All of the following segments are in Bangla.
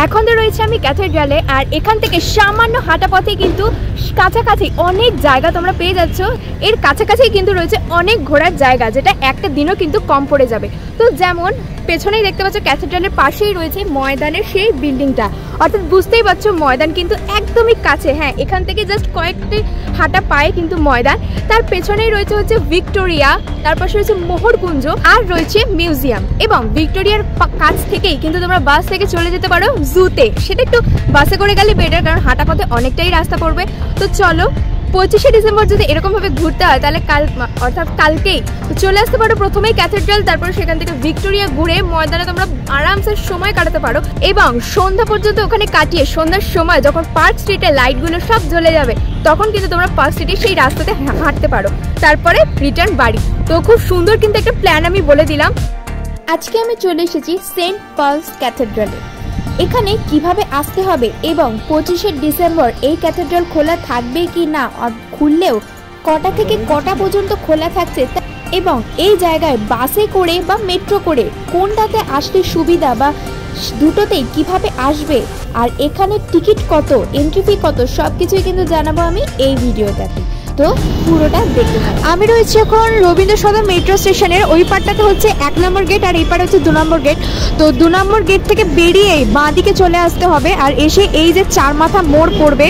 এখন তো রয়েছে আমি ক্যাথেড্রালে, আর এখান থেকে সামান্য হাঁটা পথে কিন্তু কাছাকাছি অনেক জায়গা তোমরা পেয়ে যাচ্ছ। এর কাছাকাছি কিন্তু রয়েছে অনেক ঘোরার জায়গা, যেটা একটা দিনও কিন্তু কম পড়ে যাবে। তো যেমন পেছনেই দেখতে পাচ্ছ ক্যাথেড্রালের পাশেই রয়েছে ময়দানের সেই বিল্ডিংটা, অর্থাৎ বুঝতেই পারছো ময়দান কিন্তু একদমই কাছে। হ্যাঁ, এখান থেকে জাস্ট কয়েকটি হাঁটা পায়ে কিন্তু ময়দান। তার পেছনেই রয়েছে হচ্ছে ভিক্টোরিয়া, তার পাশে রয়েছে মোহরকুঞ্জ, আর রয়েছে মিউজিয়াম। এবং ভিক্টোরিয়ার কাছ থেকেই কিন্তু তোমরা বাস থেকে চলে যেতে পারো জুতে। সেটা একটু বাসে করে গেলে বেটার, কারণ হাঁটা পথে অনেকটাই রাস্তা পড়বে। তো চলো, 25শে ডিসেম্বর যদি এরকমভাবে ঘুরতে হয় তাহলে অর্থাৎ কালকেই চলে আসতে পারো প্রথমেই ক্যাথেড্রাল, তারপরে সেখান থেকে ভিক্টোরিয়া ঘুরে ময়দানে তোমরা আরামসে সময় কাটাতে পারো। এবং সন্ধ্যা পর্যন্ত ওখানে কাটিয়ে সন্ধ্যার সময় যখন পার্ক স্ট্রিটে লাইটগুলো সব জ্বলে যাবে তখন কিন্তু তোমরা পার্ক স্ট্রিটে সেই রাস্তাতে হাঁটতে পারো, তারপরে রিটার্ন বাড়ি। তো খুব সুন্দর কিন্তু একটা প্ল্যান আমি বলে দিলাম। আজকে আমি চলে এসেছি সেন্ট পলস ক্যাথেড্রালে। এখানে কিভাবে আসতে হবে এবং 25শে ডিসেম্বর এই ক্যাথেড্রাল খোলা থাকবে কি না, আর খুললেও কটা থেকে কটা পর্যন্ত খোলা থাকছে, এবং এই জায়গায় বাসে করে বা মেট্রো করে কোনটাতে আসলে সুবিধা বা দুটোতেই কিভাবে আসবে, আর এখানে টিকিট কত, এন্ট্রি ফি কত, সব কিছুই কিন্তু জানাবো আমি এই ভিডিওটাতে। তো পুরোটা দেখতে থাকুন। আমি রয়েছি এখন রবীন্দ্র সদন মেট্রো স্টেশনের ওই পারটাতে হচ্ছে 1 নম্বর গেট, আর এই পারে হচ্ছে 2 নম্বর গেট। তো 2 নম্বর গেট থেকে বেরিয়ে বাঁ দিকে চলে আসতে হবে, আর এসে এই যে 4 মাথা মোড় পড়বে,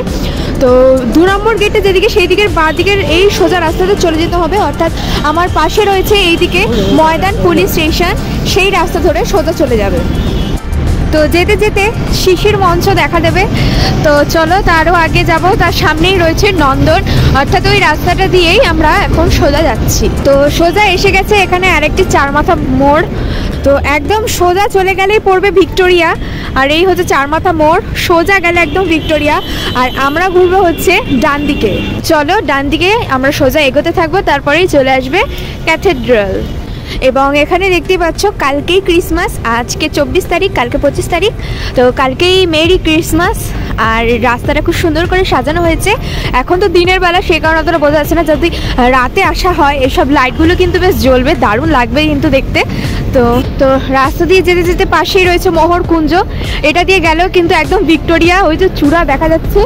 তো 2 নম্বর গেটে যেদিকে সেই দিকের বাঁ দিকের এই সোজা রাস্তাতে চলে যেতে হবে। অর্থাৎ আমার পাশে রয়েছে এইদিকে ময়দান পুলিশ স্টেশন, সেই রাস্তা ধরে সোজা চলে যাবে। তো যেতে যেতে শিশির মঞ্চ দেখা দেবে। তো চলো তারও আগে যাব, তার সামনেই রয়েছে নন্দন, অর্থাৎ ওই রাস্তাটা দিয়েই আমরা এখন সোজা যাচ্ছি। তো সোজা এসে গেছে এখানে আরেকটি 4 মাথা মোড়। তো একদম সোজা চলে গেলেই পড়বে ভিক্টোরিয়া, আর এই হচ্ছে 4 মাথা মোড়। সোজা গেলে একদম ভিক্টোরিয়া, আর আমরা ঘুরবো হচ্ছে ডান দিকে। চলো ডান দিকে আমরা সোজা এগোতে থাকবো, তারপরেই চলে আসবে ক্যাথেড্রাল। এবং এখানে দেখতে পাচ্ছ কালকেই ক্রিসমাস, আজকে 24 তারিখ, কালকে 25 তারিখ। তো কালকেই মেরি ক্রিসমাস, আর রাস্তাটা খুব সুন্দর করে সাজানো হয়েছে। এখন তো দিনের বেলা, সেই কারণে অতটা বোঝা যাচ্ছে না। যদি রাতে আসা হয় এসব লাইটগুলো কিন্তু বেশ জ্বলবে, দারুণ লাগবে কিন্তু দেখতে। তো রাস্তা দিয়ে যেতে যেতে পাশেই রয়েছে মোহরকুঞ্জ, এটা দিয়ে গেলেও কিন্তু একদম ভিক্টোরিয়া, ওই যে চূড়া দেখা যাচ্ছে।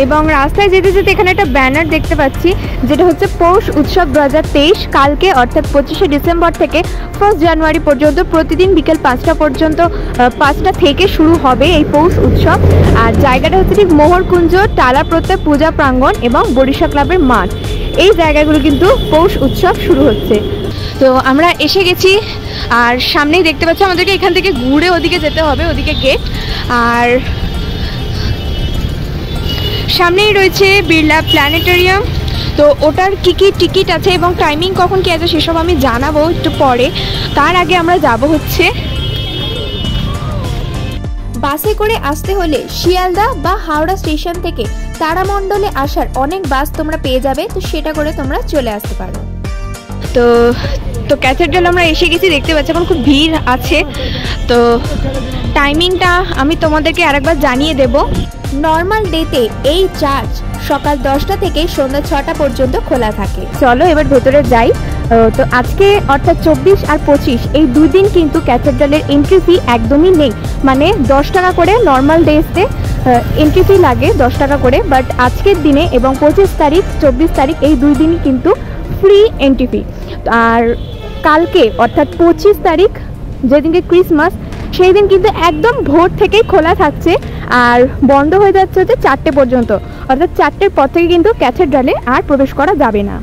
এবং রাস্তায় যেতে যেতে এখানে একটা ব্যানার দেখতে পাচ্ছি, যেটা হচ্ছে পৌষ উৎসব 2023। কালকে অর্থাৎ 25শে ডিসেম্বর থেকে 1 জানুয়ারি পর্যন্ত প্রতিদিন বিকেল 5টা পর্যন্ত 5টা থেকে শুরু হবে এই পৌষ উৎসব। আর জায়গাটা হচ্ছে ঠিক মোহরকুঞ্জ, টালা প্রত্যয় পূজা প্রাঙ্গণ এবং বরিশা ক্লাবের মাঠ। এই জায়গাগুলো কিন্তু পৌষ উৎসব শুরু হচ্ছে। তো আমরা এসে গেছি, আর সামনেই দেখতে পাচ্ছি আমাদেরকে এখান থেকে ঘুরে ওদিকে যেতে হবে, ওদিকে গেট। আর সামনেই রয়েছে বিড়লা প্ল্যানেটেরিয়াম। তো ওটার কি কি টিকিট আছে এবং টাইমিং কখন কি আছে সেসব আমি জানাবো একটু পরে। তার আগে আমরা যাব হচ্ছে বাসে করে আসতে হলে শিয়ালদা বা হাওড়া স্টেশন থেকে তারামণ্ডলে আসার অনেক বাস তোমরা পেয়ে যাবে, তো সেটা করে তোমরা চলে আসতে পারো। তো ক্যাথেড্রাল আমরা এসে গেছি, দেখতে পাচ্ছি এখন খুব ভিড় আছে। তো টাইমিংটা আমি তোমাদেরকে আরেকবার জানিয়ে দেব। নর্মাল ডেতে এই চার্চ সকাল 10টা থেকে সন্ধ্যা 6টা পর্যন্ত খোলা থাকে। চলো এবার ভেতরে যাই। তো আজকে অর্থাৎ 24 আর 25 এই 2 দিন কিন্তু ক্যাথেড্রালের এন্ট্রি ফি একদমই নেই, মানে 10 টাকা করে নর্মাল ডেজতে এন্ট্রি ফি লাগে 10 টাকা করে, বাট আজকের দিনে এবং 25 তারিখ 24 তারিখ এই 2 দিনই কিন্তু ফ্রি এন্ট্রি ফি। আর কালকে অর্থাৎ 25 তারিখ যেদিনকে ক্রিসমাস, সেই দিন কিন্তু একদম ভোর থেকেই খোলা থাকছে, আর বন্ধ হয়ে যাচ্ছে হচ্ছে 4টে পর্যন্ত। অর্থাৎ 4টের পর থেকে কিন্তু ক্যাথেড্রালে আর প্রবেশ করা যাবে না।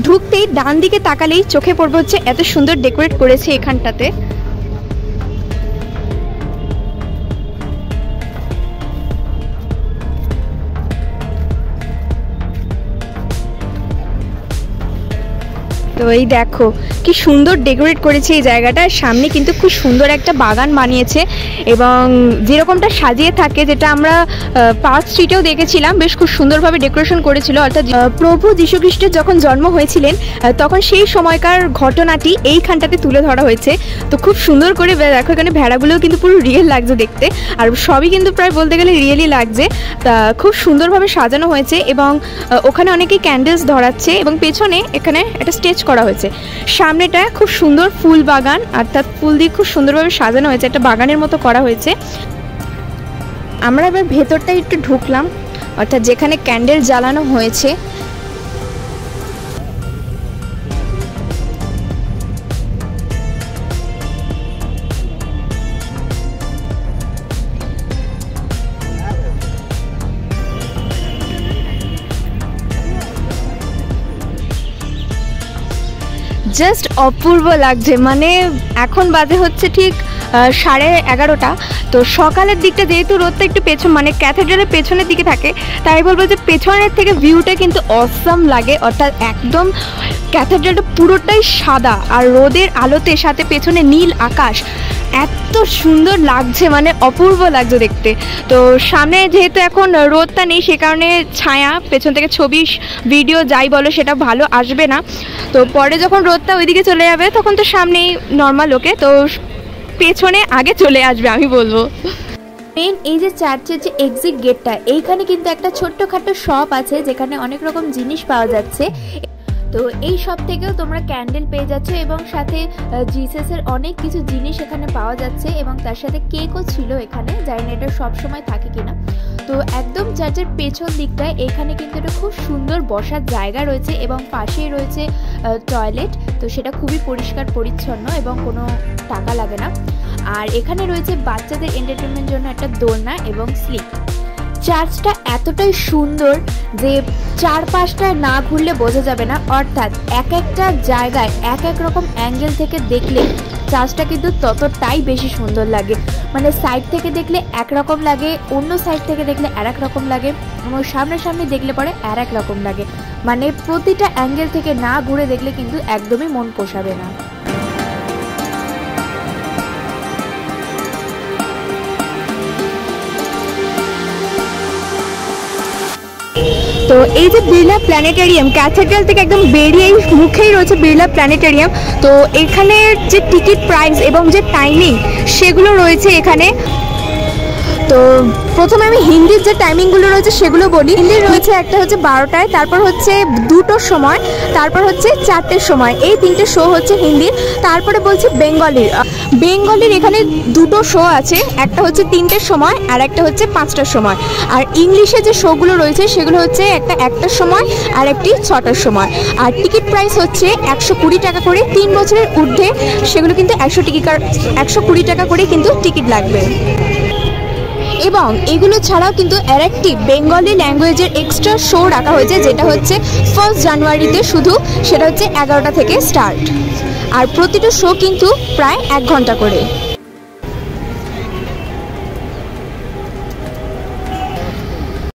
ঢুকতেই ডান দিকে তাকালেই চোখে পড়বে হচ্ছে এত সুন্দর ডেকোরেট করেছে এখানটাতে। তো এই দেখো কি সুন্দর ডেকোরেট করেছে এই জায়গাটা। সামনে কিন্তু খুব সুন্দর একটা বাগান বানিয়েছে, এবং যেরকমটা সাজিয়ে থাকে, যেটা আমরা পার্ক স্ট্রিটেও দেখেছিলাম, বেশ খুব সুন্দরভাবে ডেকোরেশন করেছিল। অর্থাৎ প্রভু যীশু খ্রিস্টের যখন জন্ম হয়েছিলেন তখন সেই সময়কার ঘটনাটি এইখানটাতে তুলে ধরা হয়েছে। তো খুব সুন্দর করে দেখো, এখানে ভেড়াগুলোও কিন্তু পুরো রিয়েল লাগছে দেখতে, আর সবই কিন্তু প্রায় বলতে গেলে রিয়েলি লাগছে। তা খুব সুন্দরভাবে সাজানো হয়েছে, এবং ওখানে অনেকেই ক্যান্ডেলস ধরাচ্ছে, এবং পেছনে এখানে একটা স্টেজ করা হয়েছে। সামনেটা খুব সুন্দর ফুল বাগান, অর্থাৎ ফুল দিয়ে খুব সুন্দরভাবে সাজানো হয়েছে, একটা বাগানের মতো করা হয়েছে। আমরা এবার ভেতরটা একটু ঢুকলাম, অর্থাৎ যেখানে ক্যান্ডেল জ্বালানো হয়েছে। জাস্ট অপূর্ব লাগছে, মানে এখন বাজে হচ্ছে ঠিক 11:30। তো সকালের দিকটা যেহেতু রোদটা একটু পেছন, মানে ক্যাথেড্রালের পেছনের দিকে থাকে, তাই বলবো যে পেছনের থেকে ভিউটা কিন্তু অসাম লাগে। অর্থাৎ একদম ক্যাথেড্রালটা পুরোটাই সাদা আর রোদের আলোতে সাথে পেছনে নীল আকাশ, এত সুন্দর লাগছে, মানে অপূর্ব লাগছে দেখতে। তো সামনে যেহেতু এখন রোদটা নেই, সে কারণে ছায়া, পেছন থেকে ছবি ভিডিও যাই বলো সেটা ভালো আসবে না। তো পরে যখন রোদটা ওইদিকে চলে যাবে তখন তো সামনেই নর্মাল ওকে, তো পেছনে আগে চলে আসবে আমি বলবো। মেন এই যে চার্চের যে এক্সিট গেটটা, এইখানে কিন্তু একটা ছোট্টখাটো শপ আছে যেখানে অনেক রকম জিনিস পাওয়া যাচ্ছে। তো এই শপ থেকেও তোমরা ক্যান্ডেল পেয়ে যাচ্ছ এবং সাথে জিসাসের অনেক কিছু জিনিস এখানে পাওয়া যাচ্ছে এবং তার সাথে কেকও ছিল এখানে, জানি না এটা সবসময় থাকে কিনা। তো একদম চার্চের পেছন দিকটায় এখানে কিন্তু একটা খুব সুন্দর বসার জায়গা রয়েছে এবং পাশেই রয়েছে টয়লেট। তো সেটা খুবই পরিষ্কার পরিচ্ছন্ন এবং কোনো টাকা লাগে না। আর এখানে রয়েছে বাচ্চাদের এন্টারটেনমেন্টের জন্য একটা দোলনা এবং স্লিপ। চার্চটা এতটাই সুন্দর যে চারপাশটা না ঘুরলে বোঝা যাবে না, অর্থাৎ এক একটা জায়গায় এক এক রকম অ্যাঙ্গেল থেকে দেখলে চার্চটা কিন্তু ততটাই বেশি সুন্দর লাগে। মানে সাইড থেকে দেখলে একরকম লাগে, অন্য সাইড থেকে দেখলে আর এক রকম লাগে এবং সামনাসামনি দেখলে পরে আর এক রকম লাগে। মানে প্রতিটা অ্যাঙ্গেল থেকে না ঘুরে দেখলে কিন্তু একদমই মন পোষাবে না। তো এই যে বিড়লা প্ল্যানেটেরিয়াম, ক্যাথেড্রাল থেকে একদম বেরিয়েই মুখেই রয়েছে বিড়লা প্ল্যানেটেরিয়াম। তো এখানে যে টিকিট প্রাইস এবং যে টাইমিং সেগুলো রয়েছে এখানে। তো প্রথমে আমি হিন্দির যে টাইমিংগুলো রয়েছে সেগুলো বলি। হিন্দির রয়েছে একটা হচ্ছে 12টায়, তারপর হচ্ছে 2টোর সময়, তারপর হচ্ছে 4টের সময়, এই 3টে শো হচ্ছে হিন্দির। তারপরে বলছি বেঙ্গলির এখানে 2টো শো আছে, একটা হচ্ছে 3টের সময় আর একটা হচ্ছে 5টার সময়। আর ইংলিশে যে শোগুলো রয়েছে সেগুলো হচ্ছে একটা 1টার সময় আর একটি 6টার সময়। আর টিকিট প্রাইস হচ্ছে 120 টাকা করে, 3 বছরের ঊর্ধ্বে সেগুলো কিন্তু 120 টাকা করে কিন্তু টিকিট লাগবে। এবং এগুলো ছাড়াও কিন্তু আর একটি বেঙ্গলি ল্যাঙ্গুয়েজের এক্সট্রা শো রাখা হয়েছে, যেটা হচ্ছে 1 জানুয়ারিতে শুধু, সেটা হচ্ছে 11টা থেকে স্টার্ট। আর প্রতিটা শো কিন্তু প্রায় 1 ঘন্টা করে।